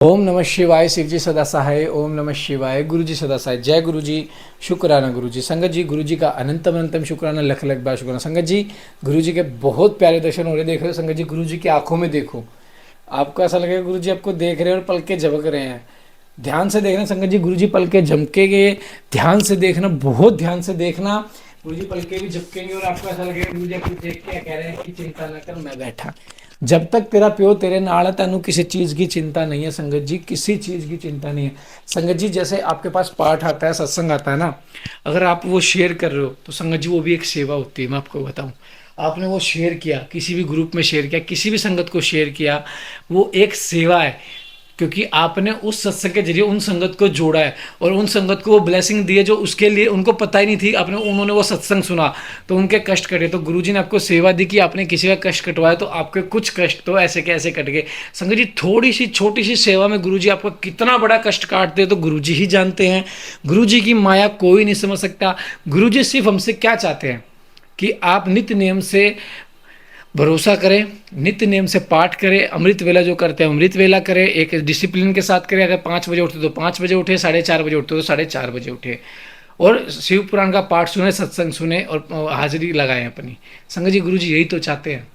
ओम नमः शिवाय। शिव जी सदा सहाय। ओम नमः शिवाय। गुरु जी सदा सहाय। जय गुरु जी। शुक्राना गुरु जी। संगत जी, गुरु जी का अनंतम अनंतम शुक्राना, लख लख बार शुक्राना। संगत जी, गुरु जी के बहुत प्यारे दर्शन हो रहे, देख रहे हो संगत जी। गुरु जी की आंखों में देखो, आपको ऐसा लगेगा गुरु जी आपको देख रहे हैं और पल के झपक रहे हैं। ध्यान से देखना संगत जी, गुरु जी पल के झमकेंगे। ध्यान से देखना, बहुत ध्यान से देखना। गुरु जी पल के भी झपकेंगे और आपको ऐसा लगेगा गुरु जी आपको देख के कह रहे हैं कि चिंता न कर, मैं बैठा। जब तक तेरा प्यो तेरे नाल है, तेनू किसी चीज़ की चिंता नहीं है संगत जी, किसी चीज़ की चिंता नहीं है। संगत जी, जैसे आपके पास पाठ आता है, सत्संग आता है ना, अगर आप वो शेयर कर रहे हो तो संगत जी वो भी एक सेवा होती है। मैं आपको बताऊं, आपने वो शेयर किया, किसी भी ग्रुप में शेयर किया, किसी भी संगत को शेयर किया, वो एक सेवा है। क्योंकि आपने उस सत्संग के जरिए उन संगत को जोड़ा है और उन संगत को वो ब्लेसिंग दी है जो उसके लिए उनको पता ही नहीं थी। आपने उन्होंने वो सत्संग सुना तो उनके कष्ट कटे, तो गुरुजी ने आपको सेवा दी कि आपने किसी का कष्ट कटवाया तो आपके कुछ कष्ट तो ऐसे के ऐसे कट गए। संगत जी, थोड़ी सी छोटी सी सेवा में गुरुजी आपको कितना बड़ा कष्ट काटते हैं तो गुरुजी ही जानते हैं। गुरुजी की माया कोई नहीं समझ सकता। गुरुजी सिर्फ हमसे क्या चाहते हैं कि आप नित्य नियम से भरोसा करें, नित्य नियम से पाठ करें, अमृत वेला जो करते हैं अमृत वेला करें, एक डिसिप्लिन के साथ करें। अगर 5 बजे उठते तो 5 बजे उठे, 4:30 बजे उठते तो 4:30 बजे उठे, और शिव पुराण का पाठ सुने, सत्संग सुने और हाजिरी लगाएं अपनी। संगत जी, गुरु जी यही तो चाहते हैं।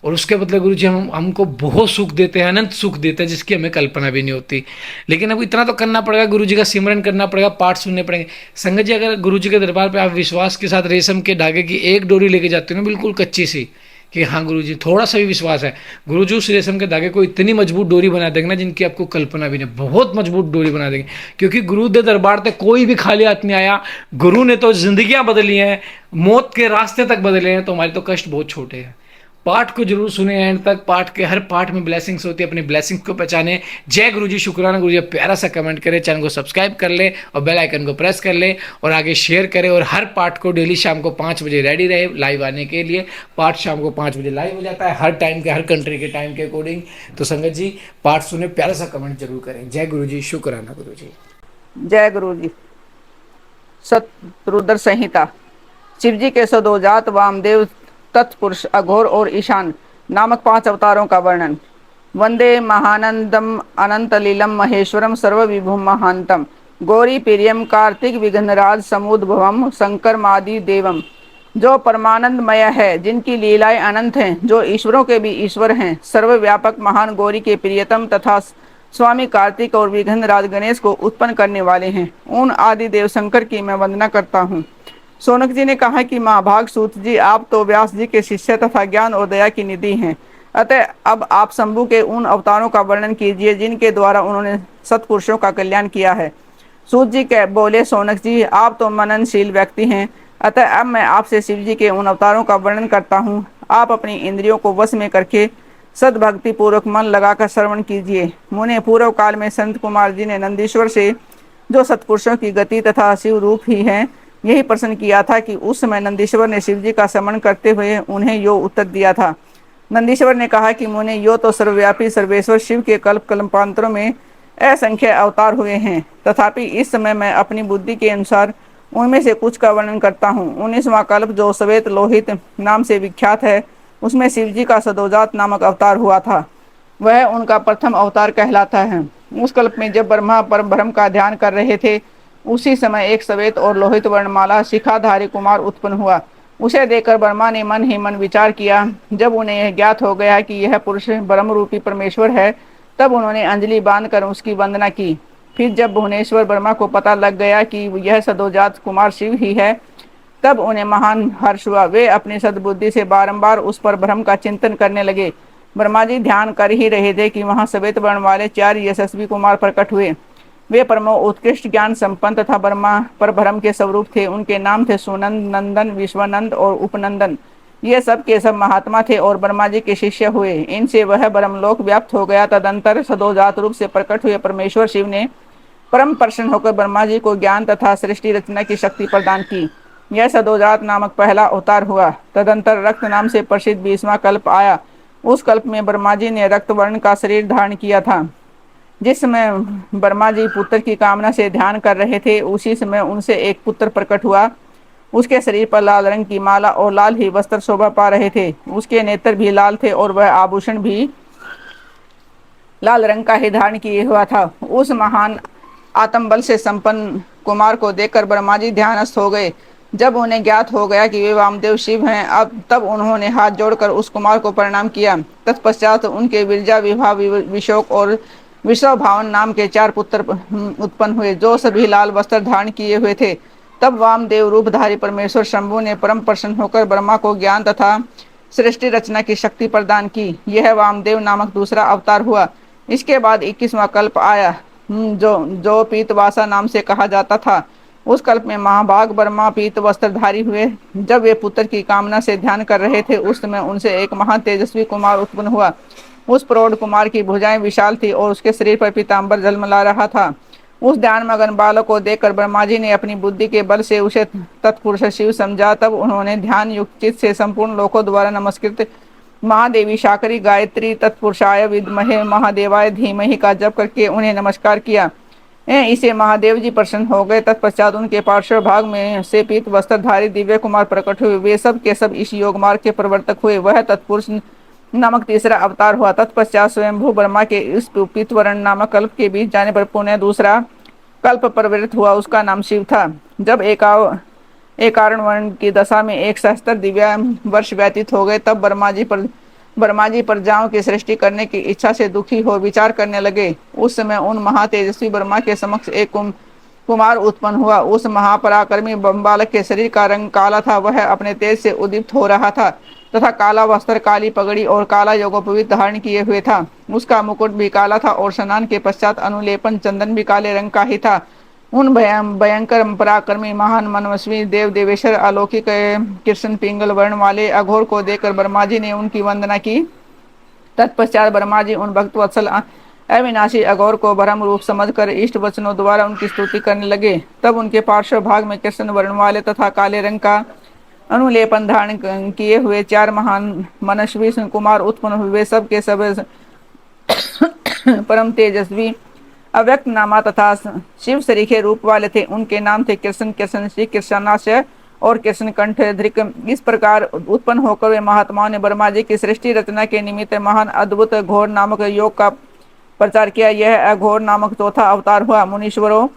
और उसके बदले गुरु जी हमको बहुत सुख देते हैं, अनंत सुख देते हैं, जिसकी हमें कल्पना भी नहीं होती। लेकिन अब इतना तो करना पड़ेगा, गुरु जी का सिमरन करना पड़ेगा, पाठ सुनने पड़ेंगे। संगत जी, अगर गुरु जी के दरबार पे आप विश्वास के साथ रेशम के धागे की एक डोरी लेके जाते हो ना, बिल्कुल कच्ची सी, कि हाँ गुरु जी थोड़ा सा भी विश्वास है, गुरु जी उस रेशम के धागे को इतनी मजबूत डोरी बना देंगे ना, जिनकी आपको कल्पना भी नहीं, बहुत मजबूत डोरी बना देंगे। क्योंकि गुरु के दरबार तक कोई भी खाली हाथ नहीं आया। गुरु ने तो जिंदगियां बदली हैं, मौत के रास्ते तक बदले हैं, तो हमारे तो कष्ट बहुत छोटे हैं। पाठ को जरूर सुने एंड तक। पाठ के हर पाठ में ब्लेसिंग्स होती है, अपनी ब्लेसिंग्स को पहचाने। जय गुरु जी। शुक्राना गुरु जी। प्यारा सा कमेंट करें, चैनल को सब्सक्राइब कर ले और बेल आइकन को प्रेस कर ले और आगे शेयर करें। और हर पाठ को डेली शाम को 5 बजे रेडी रहे लाइव आने के लिए। पाठ शाम को 5 बजे लाइव हो जाता है, हर टाइम के, हर कंट्री के टाइम के अकॉर्डिंग। तो संगत जी, पाठ सुने, प्यारा सा कमेंट जरूर करें। जय गुरु जी। शुक्राना गुरु जी। जय गुरु जी। सतरुद्र संहिता। शिव जी के सदोजात, वामदेव, तत्पुरुष, अघोर और ईशान नामक 5 अवतारों का वर्णन। वंदे महानंदम अनंतलीलम महेश्वरम सर्वविभुम महांतम गौरी प्रियम कार्तिक विघ्नराज समुद्भवम शंकर मादि देवम। जो परमानंदमय है, जिनकी लीलाएं अनंत हैं, जो ईश्वरों के भी ईश्वर हैं, सर्वव्यापक महान गौरी के प्रियतम तथा स्वामी कार्तिक और विघ्नराज गणेश को उत्पन्न करने वाले हैं, उन आदि देव शंकर की मैं वंदना करता हूँ। सोनक जी ने कहा कि महाभाग सूत जी, आप तो व्यास जी के शिष्य तथा ज्ञान और दया की निधि हैं। अतः अब आप शंभु के उन अवतारों का वर्णन कीजिए जिनके द्वारा उन्होंने सत्पुरुषों का कल्याण किया है। सूत जी कह बोले, सोनक जी, आप तो मननशील व्यक्ति हैं, अतः अब मैं आपसे शिव जी के उन अवतारों का वर्णन करता हूँ। आप अपनी इंद्रियों को वश में करके सद्भक्ति पूर्वक मन लगाकर श्रवण कीजिए। मुने, पूर्व काल में संत कुमार जी ने नंदीश्वर से, जो सत्पुरुषों की गति तथा शिव रूप ही है, यही प्रश्न किया था कि उस समय नंदीश्वर ने शिव जी का स्मरण करते हुए उन्हें यो उत्तर दिया था। नंदीश्वर ने कहा कि मुने, यो तो सर्वव्यापी सर्वेश्वर शिव के कल्प कल्पांतरों में असंख्य अवतार हुए हैं, तथापि इस समय मैं अपनी बुद्धि के अनुसार उनमें से कुछ का वर्णन करता हूँ। 19वां कल्प, जो श्वेत लोहित नाम से विख्यात है, उसमें शिव जी का सदोजात नामक अवतार हुआ था। वह उनका प्रथम अवतार कहलाता है। उस कल्प में जब ब्रह्मा परम ब्रह्म का ध्यान कर रहे थे, उसी समय एक श्वेत और लोहित वर्णमाला शिखाधारी कुमार उत्पन्न हुआ। उसे देखकर ब्रह्मा ने मन ही मन विचार किया। जब उन्हें यह ज्ञात हो गया कि यह पुरुष ब्रह्म रूपी परमेश्वर है, तब उन्होंने अंजलि बांधकर उसकी वंदना की। फिर जब भुवनेश्वर ब्रह्मा को पता लग गया कि यह सदोजात कुमार शिव ही है, तब उन्हें महान हर्ष हुआ। वे अपनी सद्बुद्धि से बारंबार उस पर ब्रह्म का चिंतन करने लगे। ब्रह्मा जी ध्यान कर ही रहे थे कि वहां श्वेत वर्ण वाले 4 यशस्वी कुमार प्रकट हुए। वे परमो उत्कृष्ट ज्ञान संपन्न तथा ब्रह्मा पर ब्रह्म के स्वरूप थे। उनके नाम थे सुनंद, नंदन, विश्वनंद और उपनंदन। ये सब के सब महात्मा थे और ब्रह्मा जी के शिष्य हुए। इनसे वह ब्रह्मलोक व्याप्त हो गया। तदंतर सदोजात रूप से प्रकट हुए परमेश्वर शिव ने परम प्रसन्न होकर ब्रह्मा जी को ज्ञान तथा सृष्टि रचना की शक्ति प्रदान की। यह सदोजात नामक पहला अवतार हुआ। तदंतर रक्त नाम से प्रसिद्ध 20वां कल्प आया। उस कल्प में ब्रह्मा जी ने रक्त वर्ण का शरीर धारण किया था। जिस समय ब्रह्मा जी पुत्र की कामना से ध्यान कर रहे थे, उसी समय उनसे एक पुत्र प्रकट हुआ। उसके शरीर पर लाल रंग की माला और लाल ही वस्त्र शोभा पा रहे थे। उसके नेत्र भी लाल थे और वह आभूषण भी लाल रंग का ही धारण किए हुआ था। उस महान आत्मबल से संपन्न कुमार को देखकर ब्रह्मा जी ध्यानस्थ हो गए। जब उन्हें ज्ञात हो गया कि वे वामदेव शिव हैं, अब तब उन्होंने हाथ जोड़कर उस कुमार को प्रणाम किया। तत्पश्चात उनके विरजा विभा विशोक और विश्व भावन नाम के 4 पुत्र उत्पन्न हुए, जो सभी लाल वस्त्र धारण किए हुए थे। तब वामदेव रूपधारी परमेश्वर शंभु ने परम प्रसन्न होकर ब्रह्मा को ज्ञान तथा सृष्टि रचना की शक्ति प्रदान की। यह वामदेव नामक दूसरा अवतार हुआ। इसके बाद 21वां कल्प आया, जो पीतवासा नाम से कहा जाता था। उस कल्प में महाभाग ब्रह्मा पीत वस्त्रधारी हुए। जब वे पुत्र की कामना से ध्यान कर रहे थे, उस समय उनसे एक महान तेजस्वी कुमार उत्पन्न हुआ। उस प्रौढ़ कुमार की भुजाएं विशाल थी और उसके शरीर पर पीताम्बर झलमला रहा था। उस ध्यान मगन बालक को देखकर ब्रह्मा जी ने अपनी बुद्धि के बल से उसे तत्पुरुष शिव समझा। तब उन्होंने ध्यान युक्त चित्त से संपूर्ण लोकों द्वारा नमस्कृत महादेवी शाकरी गायत्री तत्पुरुषाय विद्महे महादेवाय धीमहि का जप करके उन्हें नमस्कार किया। इसे महादेव जी प्रसन्न हो गए। तत्पश्चात उनके पार्श्व भाग में से पीत वस्त्रधारी दिव्य कुमार प्रकट हुए। वे सब के सब इस योग मार्ग के प्रवर्तक हुए। वह तत्पुरुष नामक तीसरा अवतार हुआ। तत्पश्चात स्वयंभू ब्रह्मा के इस पीतवर्ण नामक कल्प के बीच जाने पर पुनः दूसरा कल्प प्रवृत्त हुआ। उसका नाम शिव था। जब एक कारण वर्ण की दशा में 1 सहस्त्र दिव्य वर्ष व्यतीत हो गए, तब ब्रह्मा जी प्रजाओं की सृष्टि करने की इच्छा से दुखी हो विचार करने लगे। उस समय उन महातेजस्वी ब्रह्मा के समक्ष एक कुमार उत्पन्न हुआ। उस महापराक्रमी बालक के शरीर का रंग काला था। वह अपने तेज से उद्दीप्त हो रहा था तथा काला वस्त्र, काली पगड़ी और काला यज्ञोपवीत धारण किए हुए था। उसका मुकुट भी काला था और स्नान के पश्चात अनुलेपन चंदन भी काले रंग का ही था। उन भयंकर पराक्रमी महान मनस्वी देव देवेश्वर अलौकिक कृष्ण पिंगल वर्ण वाले अघोर को देखकर ब्रह्मा जी ने उनकी वंदना की। तत्पश्चात ब्रह्मा जी उन भक्त वत्सल अविनाशी अघोर को भ्रम रूप समझकर इष्ट वचनों द्वारा उनकी स्तुति करने लगे। तब उनके पार्श्व भाग में कृष्ण वर्ण वाले तथा काले रंग का अनुलेपन धारण किए हुए 4 महान मनस्वी कुमार उत्पन्न हुए। सब के सब परम तेजस्वी अव्यक्त नामा तथा शिव सरीखे रूप वाले थे। उनके नाम थे कृष्ण, कृष्ण श्री, कृष्णास्य और कृष्ण कंठ धृक। इस प्रकार उत्पन्न होकर वे महात्माओं ने ब्रह्मा जी की सृष्टि रचना के निमित्त महान अद्भुत घोर नामक योग का प्रचार किया। यह अघोर नामक चौथा अवतार हुआ। मुनीश्वरों,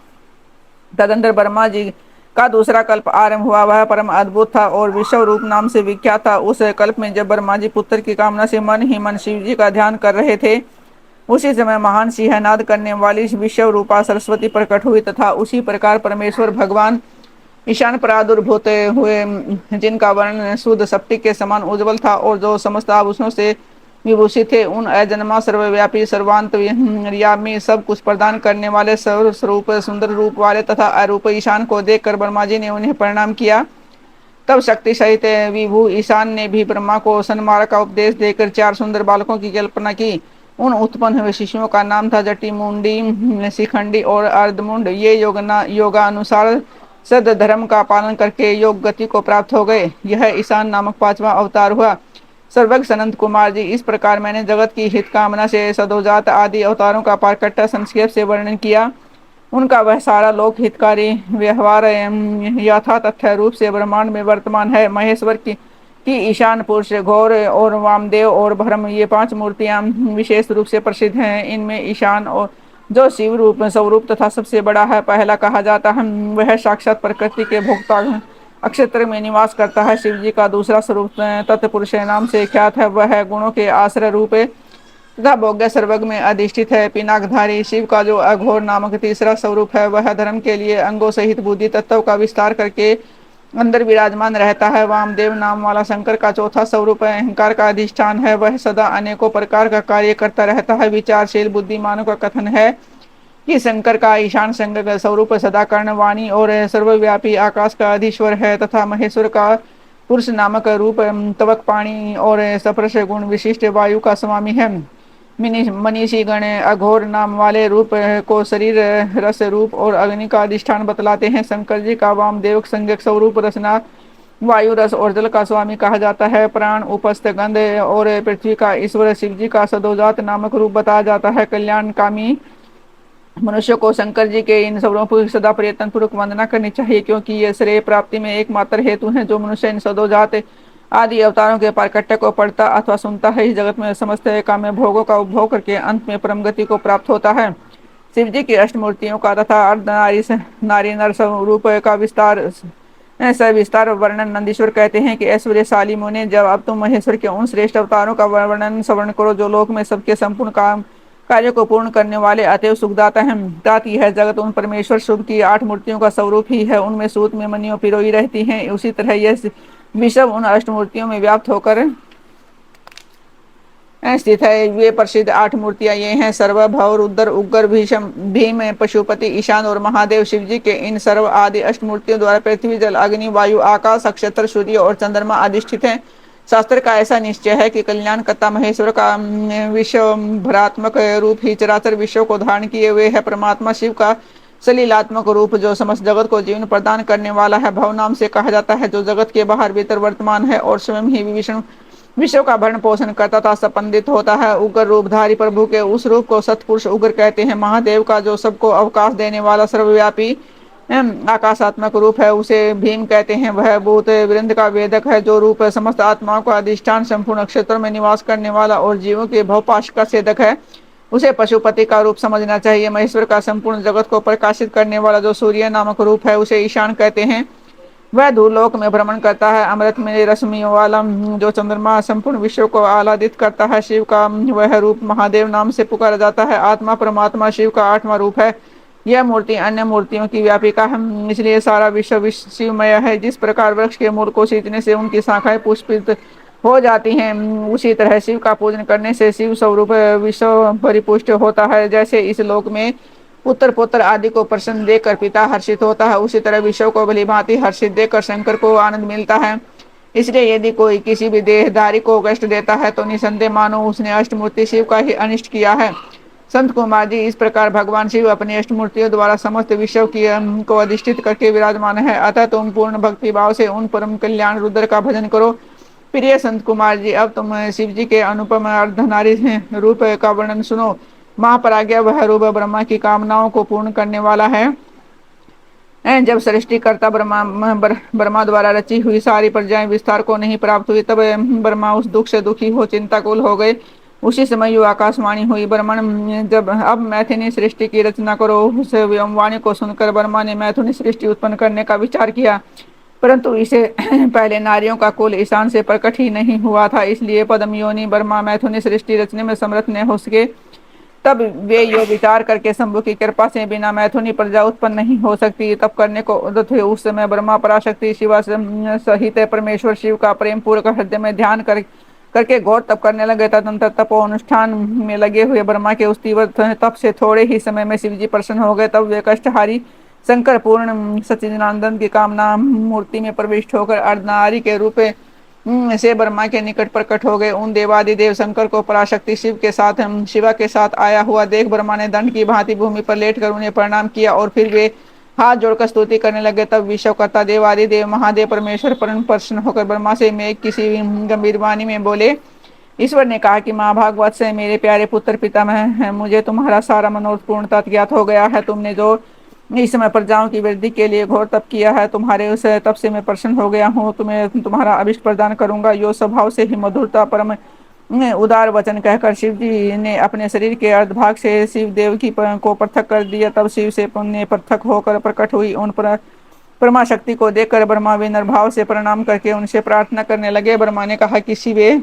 तदंतर ब्रह्मा जी का दूसरा कल्प आरंभ हुआ। वह परम अद्भुत था और विश्व रूप नाम से विख्यात था। उस कल्प में जब ब्रह्मा जी पुत्र की कामना से मन ही मन शिव जी का ध्यान कर रहे थे, उसी समय महान सिंहनाद करने वाली विश्व रूपा सरस्वती प्रकट हुई तथा उसी प्रकार परमेश्वर भगवान ईशान प्रादुर्भूत हुए, जिनका वर्ण शुद्ध सप्तिक के समान उज्जवल था और जो समस्त आभूषणों से विभूषित थे। उन अजन्मा सर्वव्यापी सर्वांत यामी सब कुछ प्रदान करने वाले सर्वस्वरूप सुंदर रूप वाले तथा अरूप ईशान को देखकर ब्रह्मा जी ने उन्हें प्रणाम किया। तब शक्ति सहित विभु ईशान ने भी ब्रह्मा को सन्मार्ग का उपदेश देकर 4 सुंदर बालकों की कल्पना की। उन उत्पन्न हुए शिशुओं का नाम था जटिमुंडी, शिखंडी और अर्धमुंड। ये योगानुसार सद धर्म का पालन करके योग गति को प्राप्त हो गए। यह ईशान नामक 5वां अवतार हुआ। सर्वज्ञ सनंत कुमार जी, इस प्रकार मैंने जगत की हित कामना से सदोजात आदि अवतारों का पारकट्टा संक्षेप से वर्णन किया। उनका वह सारा लोक हितकारी व्यवहार यथा तथ्य रूप से ब्रह्मांड में वर्तमान है। महेश्वर की ईशान पुरुष, घोर और वामदेव और ब्रह्म, ये 5 मूर्तियां विशेष रूप से प्रसिद्ध हैं। इनमें ईशान और जो शिव रूप स्वरूप तथा सबसे बड़ा है, पहला कहा जाता है, वह साक्षात प्रकृति के भोक्ता अक्षेत्र में निवास करता है। शिव जी का दूसरा स्वरूप तत्पुरुष नाम से ख्यात है। वह गुणों के आश्रय रूप तथा भोग्य सर्वज्ञ में अधिष्ठित है। पिनाकधारी शिव का जो अघोर नामक तीसरा स्वरूप है, वह धर्म के लिए अंगों सहित बुद्धि तत्व का विस्तार करके अंदर विराजमान रहता है। वामदेव नाम वाला शंकर का चौथा स्वरूप अहंकार का अधिष्ठान है। वह सदा अनेकों प्रकार का कार्य करता रहता है। विचारशील बुद्धिमानों का कथन है कि शंकर का ईशान शंकर स्वरूप सदाकर्ण वाणी और सर्वव्यापी आकाश का अधीश्वर है तथा महेश्वर का पुरुष नामक रूप तवक पाणी और सप्रश गुण विशिष्ट वायु का स्वामी है। मनीषी गण अघोर नाम वाले रूप को शरीर, रस रूप और अग्नि का अधिष्ठान बतलाते हैं। शंकर जी का वामदेव संज्ञक स्वरूप रसना, वायु, रस और जल का स्वामी कहा जाता है। प्राण, उपस्थ, गंध और पृथ्वी का ईश्वर शिव जी का सदोजात नामक रूप बताया जाता है। कल्याणकामी मनुष्य को शंकर जी के इन स्वरूपों की सदा प्रयत्न पूर्वक वंदना करनी चाहिए, क्योंकि ये श्रेय प्राप्ति में एकमात्र हेतु हैं। जो मनुष्य इन सदोजात आदि अवतारों के प्राकट्य को पढ़ता अथवा सुनता है, इस जगत में समस्त काम्य भोगों का उपभोग करके अंत में परम गति को प्राप्त होता है। शिव जी की अष्टमूर्तियों का तथा अर्ध नारी नर स्वरूप का विस्तार सविस्तार वर्णन नंदीश्वर कहते हैं कि ऐश्वर्यशाली मुने, जब अब तुम महेश्वर के उन श्रेष्ठ अवतारों का वर्णन श्रवण करो जो लोक में सबके संपूर्ण काम कार्य को पूर्ण करने वाले अतएव सुखदाता हैं। तात यह जगत उन परमेश्वर शुभ की 8 मूर्तियों का स्वरूप ही है, उनमें सूत में मनियों पिरोई रहती हैं। उसी तरह यह विश्व उन अष्टमूर्तियों में व्याप्त होकर स्थित है। वे प्रसिद्ध 8 मूर्तियां ये हैं: सर्व, भव, रुद्र, उग्र, भीषम, भीम, पशुपति, ईशान और महादेव। शिव जी के इन सर्व आदि अष्टमूर्तियों द्वारा पृथ्वी, जल, अग्नि, वायु, आकाश, नक्षत्र, सूर्य और चंद्रमा अधिष्ठित हैं। शास्त्र का ऐसा निश्चय है कि कल्याणकर्ता महेश्वर का विश्व भरात्मक रूप ही चराचर विश्व को धारण किए हुए है। परमात्मा शिव का सलीलात्मक रूप जो समस्त जगत को जीवन प्रदान करने वाला है, भव नाम से कहा जाता है, जो जगत के बाहर भीतर वर्तमान है और स्वयं ही विश्व का भरण पोषण करता था, संबंधित होता है। उग्र रूपधारी प्रभु के उस रूप को सतपुरुष उग्र कहते हैं। महादेव का जो सबको अवकाश देने वाला सर्वव्यापी आकाशात्मक रूप है, उसे भीम कहते हैं। वह भूत वृंद का वेदक है, जो रूप समस्त आत्माओं का अधिष्ठान, संपूर्ण नक्षत्रों में निवास करने वाला और जीवों के भवपाश का छेदक है, उसे पशुपति का रूप समझना चाहिए। महेश्वर का संपूर्ण जगत को प्रकाशित करने वाला जो सूर्य नामक रूप है, उसे ईशान कहते हैं। वह धूलोक में भ्रमण करता है। अमृत में रश्मि वाला जो चंद्रमा संपूर्ण विश्व को आह्लादित करता है। शिव का वह रूप महादेव नाम से पुकारा जाता है। आत्मा परमात्मा शिव का 8वां रूप है। यह मूर्ति अन्य मूर्तियों की व्यापिका है, इसलिए सारा विश्व शिवमय है। जिस प्रकार वृक्ष के मूल को सींचने से उनकी शाखाएं पुष्पित हो जाती हैं, उसी तरह शिव का पूजन करने से शिव स्वरूप विश्व परिपुष्ट होता है। जैसे इस लोक में पुत्र पुत्र आदि को प्रसन्न देखकर पिता हर्षित होता है, उसी तरह विश्व को भली भांति हर्षित देखकर शंकर को आनंद मिलता है। इसलिए यदि कोई किसी भी देहधारी को कष्ट देता है तो निसंदेह मानो उसने अष्टमूर्ति शिव का ही अनिष्ट किया है। संत कुमार जी, इस प्रकार भगवान शिव अपनी अष्टमूर्तियों द्वारा समस्त विश्व की को अधिष्ठित करके विराजमान है। अतः तुम पूर्ण भक्ति भाव से उन परम कल्याण रुद्र का भजन करो। प्रिय संत कुमार जी, अब तुम शिव जी के अनुपम अर्धनारी रूप का वर्णन सुनो। महापराज्ञा वह रूप ब्रह्मा की कामनाओं को पूर्ण करने वाला है। जब सृष्टिकर्ता ब्रह्मा द्वारा रची हुई सारी प्रजाएं विस्तार को नहीं प्राप्त हुई, तब ब्रह्मा उस दुख से दुखी हो चिंताकुल हो गए। उसी समय यो आकाशवाणी हुई, ब्रह्मण जब अब मैथिनी सृष्टि की रचना करो। उस वाणी को सुनकर ब्रह्मा ने मैथुनी सृष्टि उत्पन्न करने का विचार किया, परंतु इसे पहले नारियों का कुल ईशान से प्रकट ही नहीं हुआ था, इसलिए पद्म योनि ब्रह्मा मैथुनी सृष्टि रचने में समर्थ न हो सके। तब वे यो विचार करके शंभु की कृपा से बिना मैथुनी प्रजा उत्पन्न नहीं हो सकती, तब करने को उद्यत हुए। उस समय ब्रह्मा पराशक्ति शिवा सहित परमेश्वर शिव का प्रेम पूर्वक हृदय में ध्यान करके घोर तप करने लगे। तदनंतर तपो अनुष्ठान में लगे हुए ब्रह्मा के उस तीव्र तप से थोड़े ही समय में शिव जी प्रसन्न हो गए। तब वे कष्टहारी शंकर पूर्ण सच्चिदानंद की कामना मूर्ति में प्रविष्ट होकर अर्धनारी के रूप से ब्रह्मा के निकट प्रकट हो गए। उन देवादिदेव शंकर को पराशक्ति शिव के साथ शिवा के साथ आया हुआ देख ब्रह्मा ने दंड की भांति भूमि पर लेटकर उन्हें प्रणाम किया और फिर वे हाथ जोड़कर स्तुति करने लगे। तब विश्वकर्ता देवादिदेव महादेव परमेश्वर परम प्रसन्न होकर ब्रह्मा से में किसी गंभीर वाणी में बोले। ईश्वर ने कहा कि माँ भागवत से मेरे प्यारे पुत्र पितामह हैं, मुझे तुम्हारा सारा मनोरथ पूर्णतः ज्ञात हो गया है। तुमने जो इस समय प्रजाओं की वृद्धि के लिए घोर तप किया है, तुम्हारे उस तप से मैं प्रसन्न हो गया हूँ। तुम्हें तुम्हारा अभिष्ट प्रदान करूंगा। यो स्वभाव से ही मधुरता परम उदार वचन कहकर शिव जी ने अपने शरीर के अर्धभाग से शिव देव की को पृथक कर दिया। तब शिव से पुण्य पृथक होकर प्रकट हुई उन पर परमा शक्ति को देखकर ब्रह्मा विनम्र भाव से प्रणाम करके उनसे प्रार्थना करने लगे। ब्रह्मा ने कहा कि शिवे,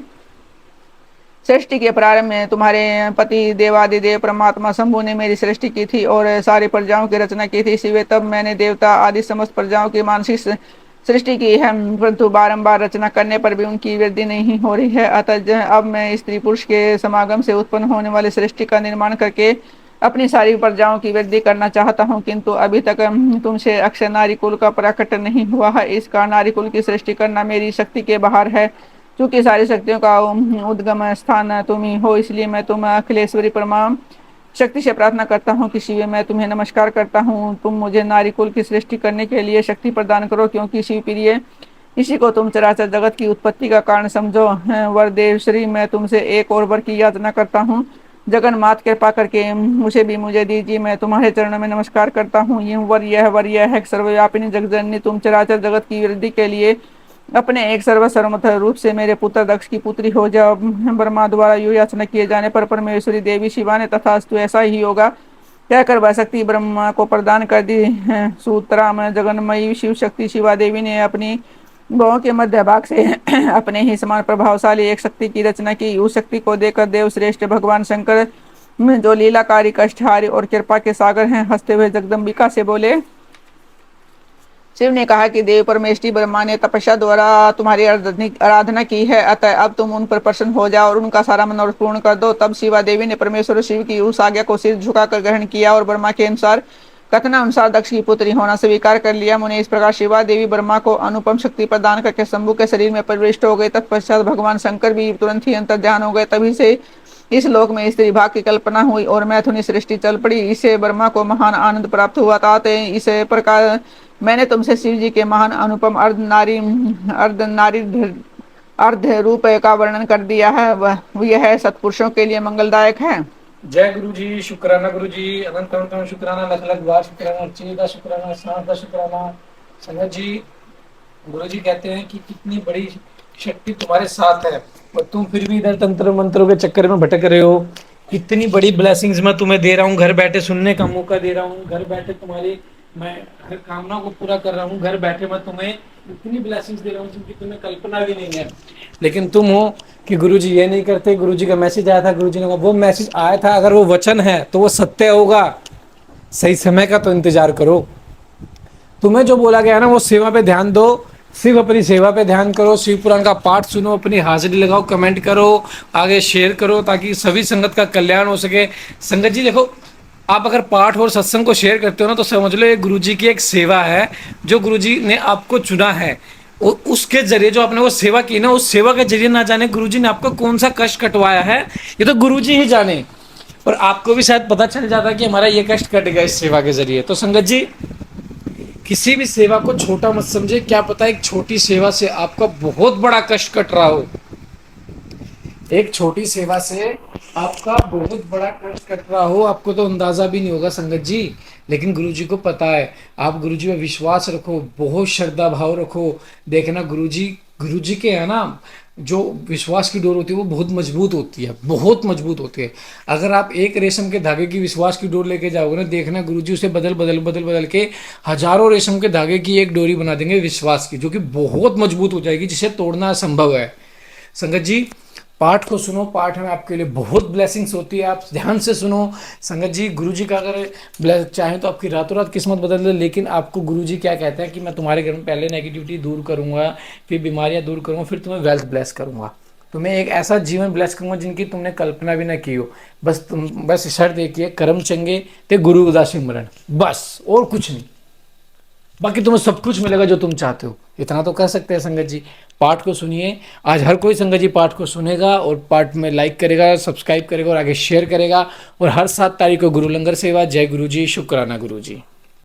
सृष्टि के प्रारंभ में तुम्हारे पति देवादिदेव परमात्मा शंभु ने मेरी सृष्टि की थी और सारी प्रजाओं की रचना की थी। शिवे, तब मैंने देवता आदि समस्त प्रजाओं की मानसिक सृष्टि की है, परंतु बारंबार रचना करने पर भी उनकी वृद्धि नहीं हो रही है। अतः अब मैं स्त्री पुरुष के समागम से उत्पन्न होने वाली सृष्टि का निर्माण करके अपनी सारी प्रजाओं की वृद्धि करना चाहता हूँ, किंतु अभी तक तुमसे अक्षय नारी कुल का प्रकट नहीं हुआ है। इस कारण नारी कुल की सृष्टि करना मेरी शक्ति के बाहर है। क्योंकि सारी शक्तियों का उद्गम स्थान तुम ही हो, इसलिए मैं तुम अखिलेश्वरी परमाम शक्ति से प्रार्थना करता हूँ कि शिव, मैं तुम्हें नमस्कार करता हूँ। तुम मुझे नारी कुल की सृष्टि करने के लिए शक्ति प्रदान करो, क्योंकि शिव प्रिय, इसी को तुम चराचर जगत की उत्पत्ति का कारण समझो। वरदेव श्री, मैं तुमसे एक और वर की याचना करता हूँ। जगन मात कृपा करके उसे भी मुझे दीजिए। मैं तुम्हारे चरणों में नमस्कार करता हूँ। यह वर यह है सर्वव्यापिनी जगजननी, तुम चराचर जगत की वृद्धि के लिए अपने एक सर्वसर्वमथ रूप से मेरे पुत्र दक्ष की पुत्री हो जाओ। ब्रह्मा द्वारा यो याचना किए जाने पर परमेश्वरी देवी शिवा ने तथास्तु ऐसा ही होगा कहकर वह शक्ति ब्रह्मा को प्रदान कर दी। सूत्रा में जगन्मयी शिव शक्ति शिवा देवी ने अपनी भवों के मध्य भाग से अपने ही समान प्रभावशाली एक शक्ति की रचना की। उस शक्ति को देखकर देव श्रेष्ठ भगवान शंकर जो लीलाकारी कष्टहारी और कृपा के सागर हैं, हंसते हुए जगदम्बिका से बोले। शिव ने कहा कि देव परमेष्टि ब्रह्मा ने तपस्या द्वारा तुम्हारी आराधना की है, अतः अब तुम उन पर प्रसन्न हो जाओ और उनका सारा मनोरथ पूर्ण कर दो। तब शिवा देवी ने परमेश्वर शिव की उस आज्ञा को सिर झुकाकर ग्रहण किया और ब्रह्मा के अनुसार कथनानुसार दक्ष की पुत्री होना स्वीकार कर लिया। मुने इस प्रकार शिवा देवी ब्रह्मा को अनुपम शक्ति प्रदान करके शंभु के शरीर में प्रविष्ट हो गए। तत्पश्चात भगवान शंकर भी तुरंत ही अंतर ध्यान हो गए। तभी से इस लोक में स्त्री भाग की कल्पना हुई और मैथुनी सृष्टि चल पड़ी। इससे ब्रह्मा को महान आनंद प्राप्त हुआ था। इस प्रकार मैंने तुमसे शिव जी के महान अनुपम अर्ध नारी अर्ध रूप का वर्णन कर दिया है। वह यह सत्पुरुषों के लिए मंगलदायक है। जय गुरु जी, शुक्राना गुरु जी, अनंत अनंत शुक्राना, लख लख बार शुक्राना, चीदा शुक्राना, सात शुक्राना। संगत जी, गुरु जी कहते हैं कि कितनी बड़ी शक्ति तुम्हारे साथ है और तुम फिर भी इधर तंत्र मंत्रों के चक्कर में भटक रहे हो। इतनी बड़ी ब्लेसिंग्स मैं तुम्हें दे रहा हूँ, घर बैठे सुनने का मौका दे रहा हूँ, घर बैठे तुम्हारी मैं हर कामना को पूरा कर रहा हूँ, घर बैठे मैं तुम्हें इतनी ब्लेसिंग्स दे रहा हूँ जिनकी तुम्हें कल्पना भी नहीं है। लेकिन तुम हो कि गुरुजी ये नहीं करते। गुरुजी का मैसेज आया था, गुरुजी ने कहा वो मैसेज आया था, अगर वो वचन है तो वो सत्य होगा। सही समय का तो इंतजार करो। तुम्हें जो बोला गया ना वो सेवा पे ध्यान दो, सिर्फ अपनी सेवा पे ध्यान करो, शिव पुराण का पाठ सुनो, अपनी हाजिरी लगाओ, कमेंट करो, आगे शेयर करो ताकि सभी संगत का कल्याण हो सके। संगत जी देखो, आप अगर पाठ और सत्संग को शेयर करते हो ना तो समझ लो ये गुरुजी की एक सेवा है जो गुरुजी ने आपको चुना है। और उसके जरिए जो आपने वो सेवा की ना, उस सेवा के जरिए ना जाने गुरुजी ने आपको कौन सा कष्ट कटवाया है, ये तो गुरुजी ही जाने। और आपको भी शायद पता चल जाता कि हमारा ये कष्ट कट गया इस सेवा के जरिए। तो संगत जी, किसी भी सेवा को छोटा मत समझे। क्या पता एक छोटी सेवा से आपका बहुत बड़ा कष्ट कट रहा हो। एक छोटी सेवा से आपका बहुत बड़ा कष्ट कट रहा हो, आपको तो अंदाजा भी नहीं होगा संगत जी। लेकिन गुरुजी को पता है। आप गुरुजी में विश्वास रखो, बहुत श्रद्धा भाव रखो। देखना गुरुजी के है ना, जो विश्वास की डोर होती है वो बहुत मजबूत होती है, बहुत मजबूत होती है। अगर आप एक रेशम के धागे की विश्वास की डोर लेके जाओगे ना, देखना गुरुजी उसे बदल बदल बदल बदल के हजारों रेशम के धागे की एक डोरी बना देंगे विश्वास की, जो कि बहुत मजबूत हो जाएगी, जिसे तोड़ना असंभव है। संगत जी, पाठ को सुनो, पाठ में आपके लिए बहुत ब्लेसिंग्स होती है, आप ध्यान से सुनो। संगत जी, गुरुजी का अगर चाहे तो आपकी रातों रात किस्मत बदल दे, लेकिन आपको गुरुजी क्या कहते हैं कि मैं तुम्हारे घर में पहले नेगेटिविटी दूर करूंगा, फिर बीमारियां दूर करूंगा, फिर तुम्हें वेल्थ ब्लेस करूंगा, तुम्हें एक ऐसा जीवन ब्लेस करूंगा जिनकी तुमने कल्पना भी ना की हो। बस शर्त एक ही है, कर्म चंगे ते गुरु उदासी मरण, बस और कुछ नहीं। बाकी तुम्हें सब कुछ मिलेगा जो तुम चाहते हो। इतना तो कह सकते हैं संगत जी। पाठ को सुनिए, आज हर कोई संगत जी पाठ को सुनेगा और पाठ में लाइक करेगा, सब्सक्राइब करेगा और आगे शेयर करेगा। और हर 7 तारीख को गुरु लंगर सेवा। जय गुरु जी, शुक्राना गुरु जी।